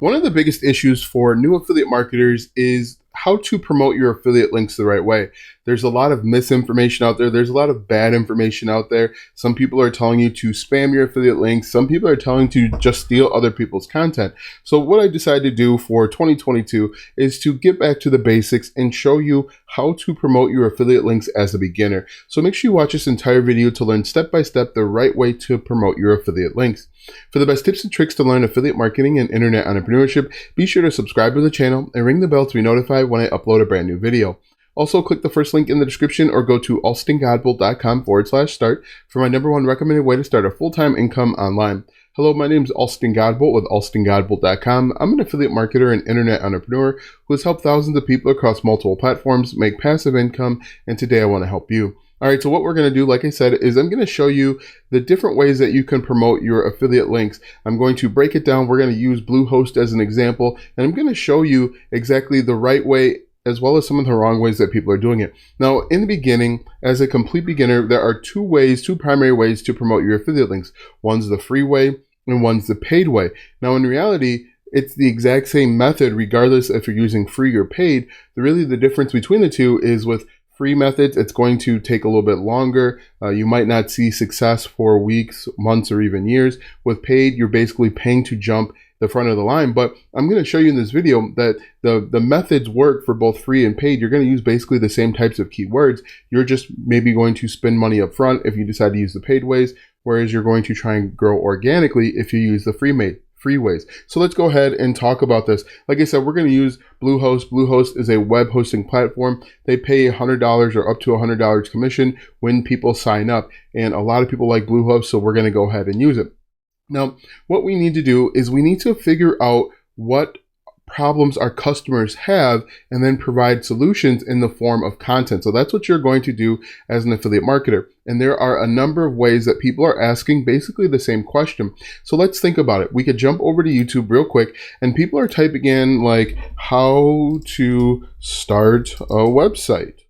One of the biggest issues for new affiliate marketers is how to promote your affiliate links the right way. There's a lot of misinformation out there. There's a lot of bad information out there. Some people are telling you to spam your affiliate links. Some people are telling you to just steal other people's content. So what I decided to do for 2022 is to get back to the basics and show you how to promote your affiliate links as a beginner. So make sure you watch this entire video to learn step by step the right way to promote your affiliate links. For the best tips and tricks to learn affiliate marketing and internet entrepreneurship, be sure to subscribe to the channel and ring the bell to be notified when I upload a brand new video. Also, click the first link in the description or go to alstongodbolt.com/start for my #1 recommended way to start a full-time income online. Hello, my name is Alston Godbolt with alstongodbolt.com. I'm an affiliate marketer and internet entrepreneur who has helped thousands of people across multiple platforms make passive income, and today I want to help you. All right, so what we're going to do, like I said, is I'm going to show you the different ways that you can promote your affiliate links. I'm going to break it down. We're going to use Bluehost as an example, and I'm going to show you exactly the right way as well as some of the wrong ways that people are doing it. Now, in the beginning, as a complete beginner, there are two primary ways to promote your affiliate links. One's the free way and one's the paid way. Now, in reality, it's the exact same method regardless if you're using free or paid. Really, the difference between the two is with free methods, it's going to take a little bit longer. You might not see success for weeks, months, or even years. With paid, you're basically paying to jump the front of the line. But I'm going to show you in this video that the methods work for both free and paid. You're going to use basically the same types of keywords. You're just maybe going to spend money up front if you decide to use the paid ways, whereas you're going to try and grow organically if you use the free ways. So let's go ahead and talk about this. Like I said, we're going to use Bluehost. Bluehost is a web hosting platform. They pay $100 or up to $100 commission when people sign up. And a lot of people like Bluehost, so we're going to go ahead and use it. Now, what we need to do is we need to figure out what problems our customers have and then provide solutions in the form of content. So that's what you're going to do as an affiliate marketer. And there are a number of ways that people are asking basically the same question. So let's think about it. We could jump over to YouTube real quick and people are typing in like how to start a website.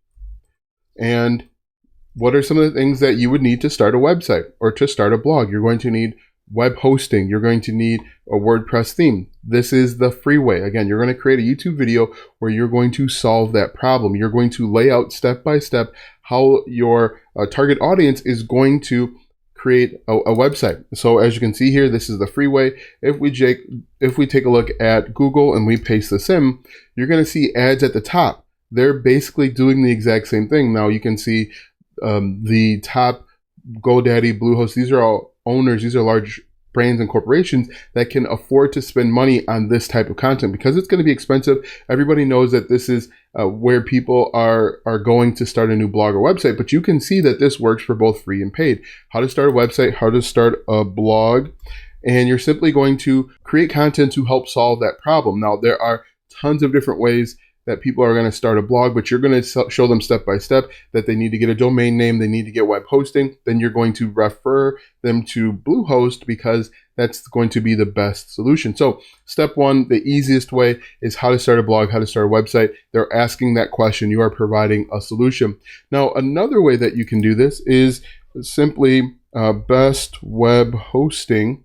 And what are some of the things that you would need to start a website or to start a blog? You're going to need web hosting. You're going to need a WordPress theme. This is the free way. Again, you're going to create a YouTube video where you're going to solve that problem. You're going to lay out step by step how your target audience is going to create a website. So as you can see here, this is the free way. If we take a look at Google and we paste this in, you're going to see ads at the top. They're basically doing the exact same thing. Now you can see the top GoDaddy, Bluehost, these are all owners, these are large brands and corporations that can afford to spend money on this type of content because it's going to be expensive. Everybody knows that this is where people are going to start a new blog or website, but you can see that this works for both free and paid. How to start a website, how to start a blog, and you're simply going to create content to help solve that problem. Now, there are tons of different ways that people are going to start a blog, but you're going to show them step by step that they need to get a domain name, they need to get web hosting, then you're going to refer them to Bluehost because that's going to be the best solution. So step one, the easiest way is how to start a blog, how to start a website. They're asking that question, you are providing a solution. Now, another way that you can do this is simply best web hosting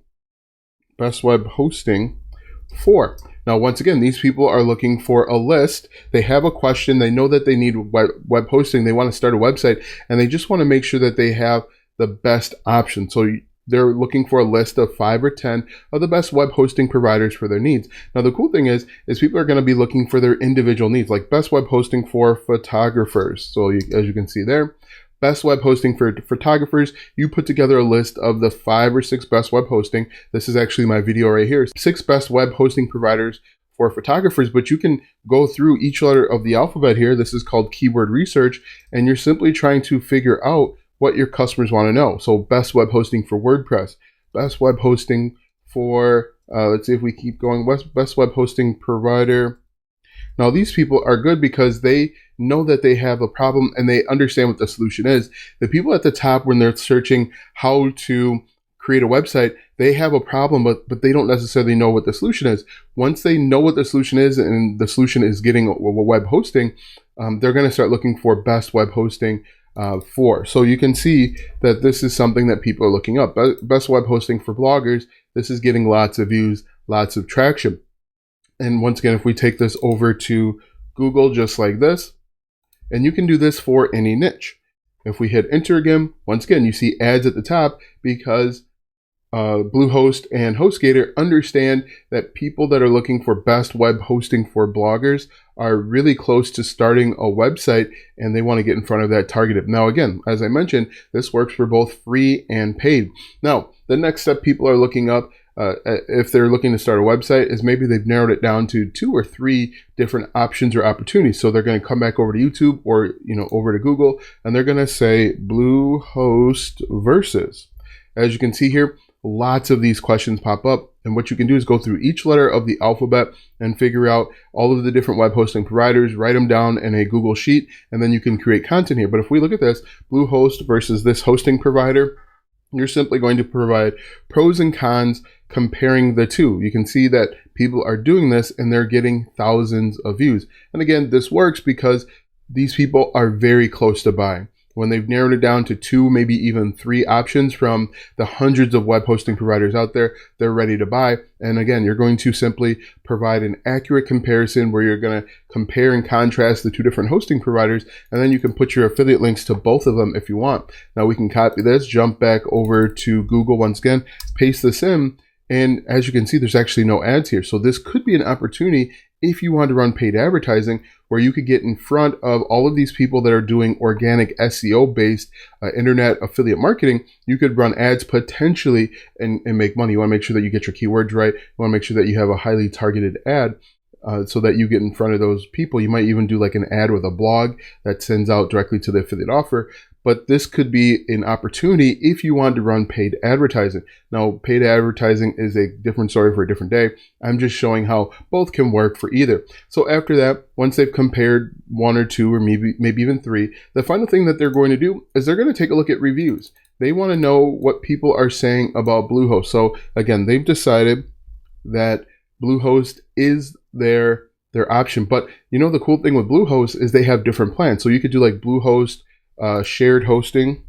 for. Now, once again, these people are looking for a list. They have a question. They know that they need web hosting. They want to start a website, and they just want to make sure that they have the best option. So they're looking for a list of 5 or 10 of the best web hosting providers for their needs. Now, the cool thing is people are going to be looking for their individual needs, like best web hosting for photographers. So as you can see there, best web hosting for photographers. You put together a list of the 5 or 6 best web hosting. This is actually my video right here. 6 best web hosting providers for photographers, but you can go through each letter of the alphabet here. This is called keyword research, and you're simply trying to figure out what your customers want to know. So best web hosting for WordPress, best web hosting for, let's see if we keep going, best web hosting provider. Now, these people are good because they know that they have a problem and they understand what the solution is. The people at the top, when they're searching how to create a website, they have a problem, but they don't necessarily know what the solution is. Once they know what the solution is and the solution is getting a web hosting, they're going to start looking for best web hosting for. So you can see that this is something that people are looking up. Best web hosting for bloggers. This is getting lots of views, lots of traction. And once again, if we take this over to Google just like this, and you can do this for any niche. If we hit enter again, once again, you see ads at the top because Bluehost and HostGator understand that people that are looking for best web hosting for bloggers are really close to starting a website, and they want to get in front of that targeted. Now, again, as I mentioned, this works for both free and paid. Now, the next step people are looking up if they're looking to start a website is maybe they've narrowed it down to 2 or 3 different options or opportunities. So they're going to come back over to YouTube or over to Google, and they're going to say Bluehost versus. As you can see here, lots of these questions pop up, and what you can do is go through each letter of the alphabet and figure out all of the different web hosting providers, write them down in a Google Sheet, and then you can create content here. But if we look at this, Bluehost versus this hosting provider, you're simply going to provide pros and cons comparing the two. You can see that people are doing this and they're getting thousands of views. And again, this works because these people are very close to buying. When they've narrowed it down to 2, maybe even 3 options from the hundreds of web hosting providers out there, they're ready to buy. And again, you're going to simply provide an accurate comparison where you're going to compare and contrast the 2 different hosting providers, and then you can put your affiliate links to both of them if you want. Now we can copy this, jump back over to Google once again, paste this in, and as you can see, there's actually no ads here. So this could be an opportunity if you want to run paid advertising, where you could get in front of all of these people that are doing organic SEO-based internet affiliate marketing. You could run ads potentially and make money. You want to make sure that you get your keywords right. You want to make sure that you have a highly targeted ad so that you get in front of those people. You might even do like an ad with a blog that sends out directly to the affiliate offer. But this could be an opportunity if you want to run paid advertising. Now, paid advertising is a different story for a different day. I'm just showing how both can work for either. So after that, once they've compared 1 or 2 or maybe even 3, the final thing that they're going to do is they're going to take a look at reviews. They want to know what people are saying about Bluehost. So again, they've decided that Bluehost is their option. But the cool thing with Bluehost is they have different plans. So you could do like Bluehost shared hosting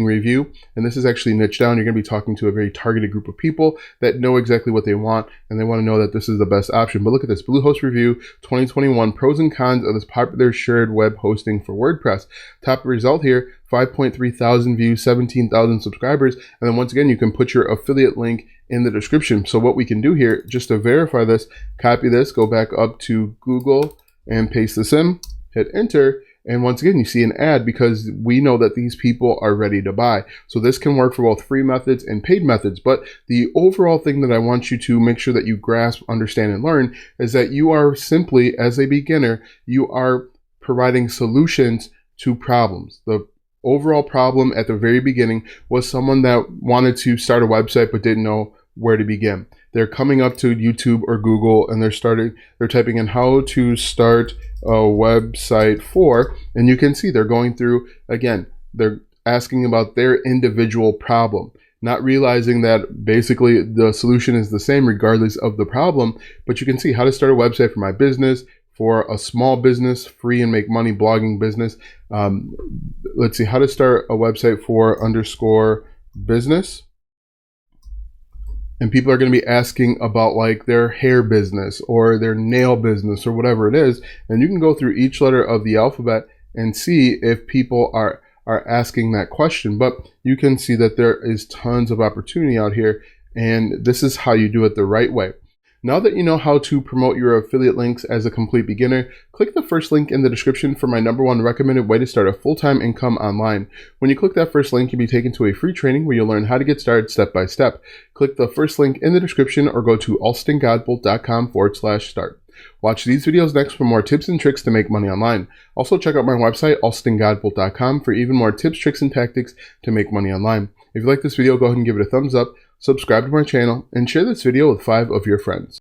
review, and this is actually niche down. You're going to be talking to a very targeted group of people that know exactly what they want, and they want to know that this is the best option. But look at this, Bluehost review 2021, pros and cons of this popular shared web hosting for WordPress. Top result here, 5.3 thousand views, 17,000 subscribers, and then once again, you can put your affiliate link in the description. So what we can do here, just to verify this, copy this, go back up to Google and paste this in, hit enter. And once again, you see an ad because we know that these people are ready to buy. So this can work for both free methods and paid methods. But the overall thing that I want you to make sure that you grasp, understand, and learn is that you are simply, as a beginner, you are providing solutions to problems. The overall problem at the very beginning was someone that wanted to start a website but didn't know where to begin. They're coming up to YouTube or Google and they're typing in how to start a website for, and you can see they're going through, again, they're asking about their individual problem, not realizing that basically the solution is the same regardless of the problem. But you can see how to start a website for my business, for a small business, free and make money blogging business. Let's see, how to start a website for underscore business. And people are going to be asking about like their hair business or their nail business or whatever it is. And you can go through each letter of the alphabet and see if people are asking that question. But you can see that there is tons of opportunity out here. And this is how you do it the right way. Now that you know how to promote your affiliate links as a complete beginner, click the first link in the description for my #1 recommended way to start a full-time income online. When you click that first link, you'll be taken to a free training where you'll learn how to get started step by step. Click the first link in the description or go to alstongodbolt.com/start. Watch these videos next for more tips and tricks to make money online. Also check out my website, alstongodbolt.com, for even more tips, tricks, and tactics to make money online. If you like this video, go ahead and give it a thumbs up, subscribe to my channel, and share this video with 5 of your friends.